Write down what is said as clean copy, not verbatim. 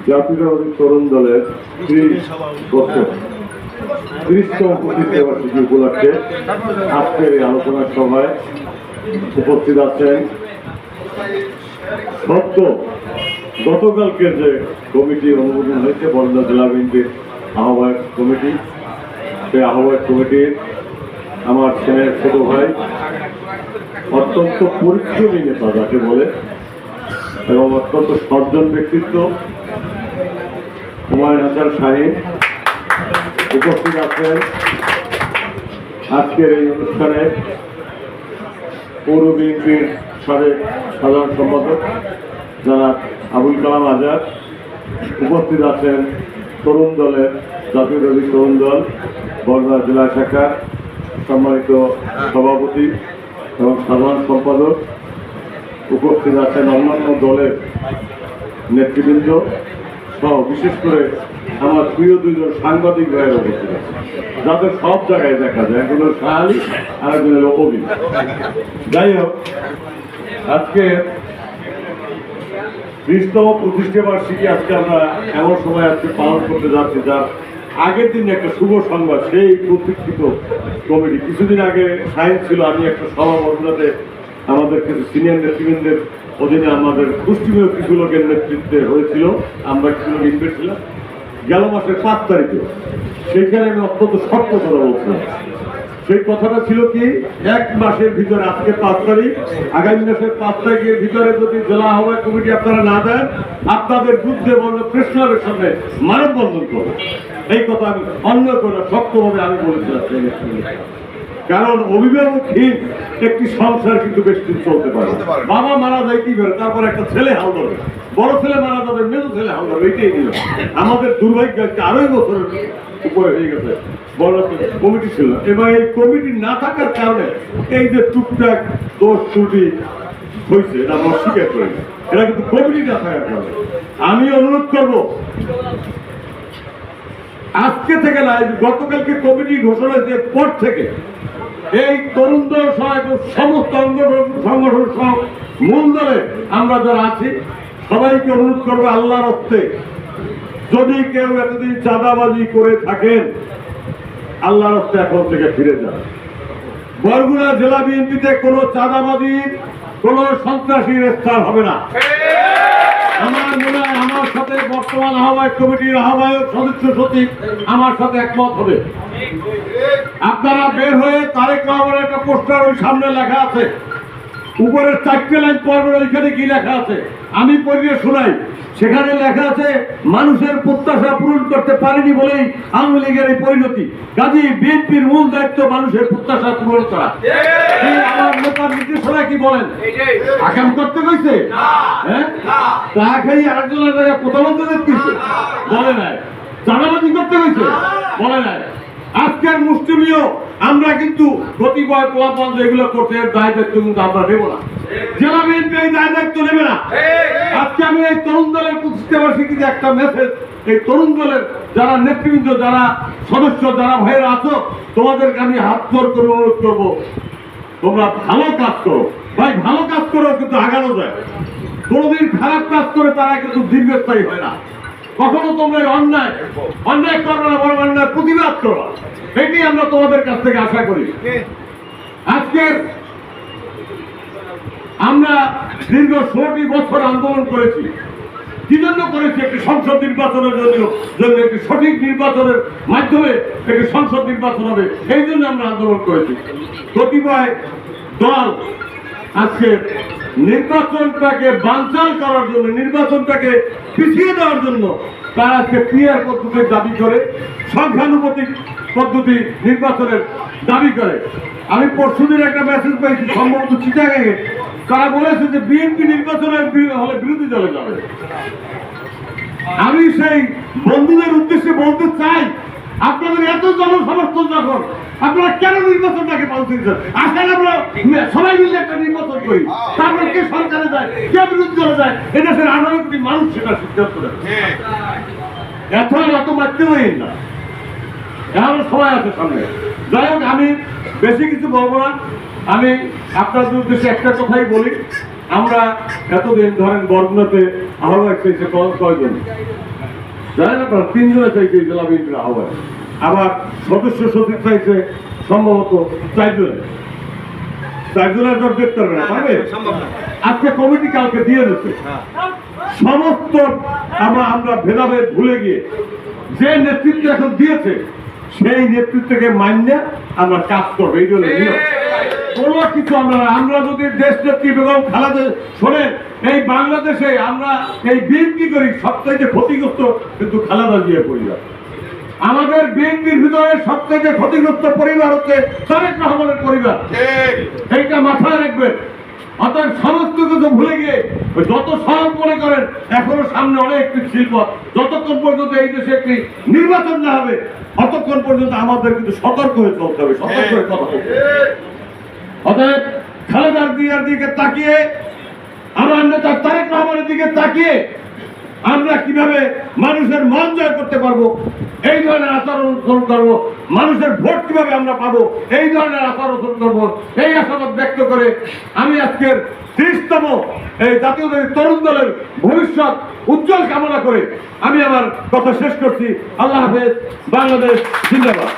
জাতীয়তাবাদী তরুণ দলের 30তম প্রতিষ্ঠাবার্ষিকী উপলক্ষে আজকের এই আলোচনা সভায় উপস্থিত আছেন সত্য গতকালকের যে কমিটি অনুমোদন হয়েছে বরগুনা জেলা বিএনপির আহ্বায়ক কমিটি, সেই আহ্বায়ক কমিটির আমার ছেলের ছোট ভাই, অত্যন্ত পরিশ্রমী নেতা যাকে বলে এবং অত্যন্ত সজ্জন ব্যক্তিত্ব হুমায়ুন হাসান শাহীন উপস্থিত আছেন। আজকের এই অনুষ্ঠানে পৌর বিএনপির সাবেক সাধারণ সম্পাদক যারা আবুল কালাম আজাদ উপস্থিত আছেন। তরুণ দলের জাতীয়তাবাদী তরুণ দল বরগুনা জেলা শাখার সম্মানিত সভাপতি এবং সাধারণ সম্পাদক উপস্থিত আছেন। অন্যান্য দলের নেতৃবৃন্দ সহ বিশেষ করে আমার প্রিয় দুজন সাংবাদিক ভাইয়ের উপস্থিত আছে, যাদের সব জায়গায় দেখা যায়। একজন হল শাহ আলী আর একজন হল অবি। যাই হোক, আজকে 30তম প্রতিষ্ঠা বার্ষিকী আজকে আমরা এমন সময় আজকে পালন করতে যাচ্ছি, যার আগের দিন একটা শুভ সংবাদ। সেই প্রতীক্ষিত কমিটি কিছুদিন আগে শাহীন ছিল, আমি একটা সভা বরগুনাতে আমাদের কিছু সিনিয়র নেতৃবৃন্দের অধীনে আমাদের গোষ্ঠীময় কিছু লোকের নেতৃত্বে হয়েছিল, আমরা কিছু লোক ইনভেট ছিলাম গেল মাসের 5 তারিখে। সেইখানে আমি অত্যন্ত শক্ত কথা বলছিলাম। সেই কথাটা ছিল কি, 1 মাসের ভিতরে, আজকে 5 তারিখ, আগামী মাসের 5 তারিখের ভিতরে যদি জেলা আহ্বায়ক কমিটি আপনারা না দেন, আপনাদের যুদ্ধে বন্ধ প্রেস ক্লাবের সামনে মানববন্ধন করবো। এই কথা আমি অন্য করে শক্তভাবে আমি বলেছিলাম। কারণ অভিভাবকহীন একটি সংসার কিন্তু বেশি দিন চলতে পারে। বাবা মারা যাইতেই পারে, তারপর একটা ছেলে হাল ধরবে, বড় ছেলে মারা যাবে, মেজো ছেলে হাল ধরবে। এইটাই নিল আমাদের দুর্ভাগ্য। আড়াই বছরের উপরে হয়ে গেছে বড় কমিটি ছিল, এবং এই কমিটি না থাকার কারণে এই যে টুকটাক দোষ ত্রুটি হয়েছে এটা আমরা স্বীকার করি না। এটা কিন্তু কমিটি না থাকার কারণে। আমি অনুরোধ করব, আজকে থেকে না, গতকালকে কমিটি ঘোষণা হয়েছে পর থেকে এই তরুণ দল সহ সমস্ত সংগঠন সহ মূল দলে আমরা যারা আছি সবাইকে অনুরোধ করবো, আল্লাহর হস্তে যদি কেউ এতদিন চাঁদাবাজি করে থাকেন, আল্লাহর হস্তে এখন থেকে ফিরে যান। বরগুনা জেলা বিএনপিতে কোনো চাঁদাবাজি, কোনো সন্ত্রাসীর স্থান হবে না। আমার মনে হয় আমার সাথে বর্তমান আহ্বায়ক কমিটির আহ্বায়ক সদস্য সচিব আমার সাথে একমত হবে। আপনারা বের হয়ে তারেক রহমানের একটা পোস্টার ওই সামনে লেখা আছে, উপরের 4টে লাইন পড়বেন, ওইখানে কি লেখা আছে আমি পড়িয়ে শোনাই। সেখানে লেখা আছে, মানুষের প্রত্যাশা পূরণ করতে পারেনি বলেই আওয়ামী লীগের এই পরিণতি। কাজী বিএনপির মূল দায়িত্ব মানুষের প্রত্যাশা পূরণ করা। আমার নেতার নির্দেশনা কি বলেন? আকাম করতে হয়েছে, হ্যাঁ, তা খাই আরেকজনের জায়গায় প্রধানমন্ত্রী দেখতেছে বলে নাই। চাঁদাবাজি করতে হয়েছে বলে নাই। আজকের মুসলিমীয় আমরা কিন্তু কতিপয় পোলাপান যেগুলো করছে এর দায় দায়িত্ব কিন্তু আমরা নেব না। জেলা বিএনপি এই দায় দায়িত্ব নেবে না। আজকে আমি এই তরুণ দলের প্রতিষ্ঠা বার্ষিকীতে একটা মেসেজ, এই তরুণ দলের যারা নেতৃবৃন্দ, যারা সদস্য, যারা ভাইয়েরা আছো, তোমাদেরকে আমি হাত জোর করে অনুরোধ করবো, তোমরা ভালো কাজ করো। ভাই, ভালো কাজ করেও কিন্তু আগানো যায়। কোনোদিন খারাপ কাজ করে তারা কিন্তু দীর্ঘস্থায়ী হয় না। কখনো তোমরা অন্যায় করবে না, বড় অন্যায় প্রতিবাদ করো। এটি আমরা তোমাদের কাছ থেকে আশা করি। আজকের আমরা দীর্ঘ 16টি বছর আন্দোলন করেছি। কি জন্য করেছি? একটি সংসদ নির্বাচনের জন্য, একটি সঠিক নির্বাচনের মাধ্যমে একটি সংসদ নির্বাচন হবে, এই জন্য আমরা আন্দোলন করেছি। কতিপয় দল আজকে নির্বাচনটাকে বানচাল করার জন্য, নির্বাচনটাকে পিছিয়ে দেওয়ার জন্য তারা আজকে পিআর পদ্ধতির দাবি করে, সংখ্যানুপাতিক পদ্ধতি নির্বাচনের দাবি করে। আমি পরশুদিন একটা মেসেজ পেয়েছি, সম্ভবত চিটাগাঙে, তারা বলেছে যে বিএনপি নির্বাচনের হলে বিরোধী দলে যাবে। আমি সেই বন্ধুদের উদ্দেশ্যে বলতে চাই, আপনাদের এত জনসমর্থন যখন, আপনারা কেন নির্বাচনটাকে পাল্টে দিচ্ছেন? আসলে আমরা সবাই মিলে একটা নির্বাচন করি, তারপর কে সরকারে যায়, কে বিরোধী দলে যায়, এটা সে 18 কোটি মানুষ সেটা সিদ্ধান্ত নেয়। এত মারতে হই না, এখন সময় আছে সামনে। যাই হোক, আমি বেশি কিছু বলবো না। আমি আপনাদের উদ্দেশ্যে একটা কথাই বলি, আমরা এতদিন ধরেন বরগুনাতে আহ্বায়ক চাইছে কয়জন জানেন আপনারা? 3 জনে চাইছে জেলা বিএনপির আহ্বায়ক, আবার সদস্য সচিব চাইছে সম্ভবত 4 জনে। 4 জনের দর দেখতে পারবে না, পারবে? আজকে কমিটি কালকে দিয়ে দিচ্ছে। সমস্ত আমরা ভেদাভেদ ভুলে গিয়ে যে নেতৃত্ব এখন দিয়েছে সেই নেতৃত্বকে মান্য আমরা কাজ করবো, এই জন্য কোনো কিছু আমরা যদি দেশ নেত্রী বেগম খালেদা শোনেন, এই বাংলাদেশে আমরা এই বিএনপি করি সবথেকে ক্ষতিগ্রস্ত কিন্তু খালেদা জিয়া পরিবার। আমাদের বিএনপির ভিতরে সবথেকে ক্ষতিগ্রস্ত পরিবার হচ্ছে তারেক রহমানের পরিবার, এইটা মাথায় রাখবেন। অর্থাৎ সমস্ত কিছু ভুলে গিয়ে যত সহজ মনে করেন এখনো সামনে অনেক শিল্প, যতক্ষণ পর্যন্ত এই দেশে একটি নির্বাচন না হবে ততক্ষণ পর্যন্ত আমাদের কিন্তু সতর্ক হয়ে চলতে হবে, সতর্ক হয়ে কথা বলতে হবে। অতএব খালেদা জিয়ার দিকে তাকিয়ে, আমার নেতা তারেক রহমানের দিকে তাকিয়ে আমরা কিভাবে মানুষের মন জয় করতে পারবো, এই ধরনের আচার অনুসরণ করবো, মানুষের ভোট কিভাবে আমরা পাবো, এই ধরনের আচার অনুসরণ করবো, এই আশাবাদ ব্যক্ত করে আমি আজকের 30তম এই জাতীয় তরুণ দলের ভবিষ্যৎ উজ্জ্বল কামনা করে আমি আমার কথা শেষ করছি। আল্লাহ হাফেজ। বাংলাদেশ জিন্দাবাদ।